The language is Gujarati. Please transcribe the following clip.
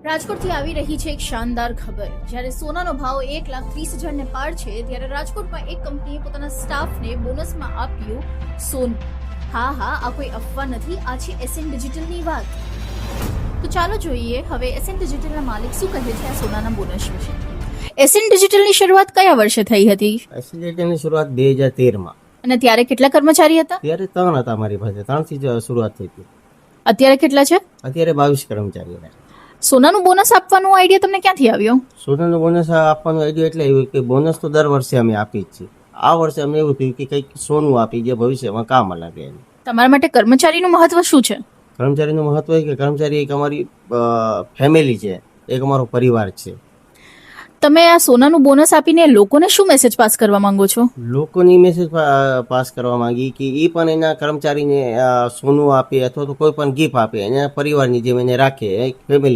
રાજકોટથી આવી રહી છે એક શાનદાર ખબર. જ્યારે સોનાનો ભાવ 1,30,000 ને પાર છે ત્યારે રાજકોટમાં એક કંપનીએ પોતાના સ્ટાફને બોનસમાં આપ્યું સોનું. હા, આ કોઈ અફવા નથી, આ છે એસએન ડિજિટલની વાત. તો ચાલો જોઈએ હવે એસએન ડિજિટલના માલિક શું કહે છે આ સોનાના બોનસ વિશે. એસએન ડિજિટલની શરૂઆત કયા વર્ષે થઈ હતી? એસએન ડિજિટલની શરૂઆત 2013 માં. અને ત્યારે કેટલા કર્મચારી હતા? ત્યારે 3 હતા મારી પાસે, 3 થી જ શરૂઆત થઈ હતી. અત્યારે કેટલા છે? અત્યારે 22 કર્મચારીઓ. સોનાનું બોનસ આપવાનો આઈડિયા તમને ક્યાંથી આવ્યો? સોનાનું બોનસ આપવાનું આઈડિયા એટલે આવ્યું કે બોનસ તો દર વર્ષે અમે આપી જ છીએ. આ વર્ષે અમને એવું થયું કે કંઈક સોનું આપી જે ભવિષ્યમાં કામ લાગે. તમારા માટે કર્મચારીનું મહત્વ શું છે? કર્મચારીનું મહત્વ એ કે કર્મચારી એક અમારી ફેમિલી છે, એક અમારો પરિવાર છે. તમે આ સોનાનું બોનસ આપીને લોકોને શું મેસેજ પાસ કરવા માંગો છો? લોકોની મેસેજ પાસ કરવા માંગી કે એ પણ એના કર્મચારીને સોનું આપે અથવા તો કોઈ પણ ગિફ્ટ આપે, એના પરિવારની જેમ એને રાખે, એક ફેમિલી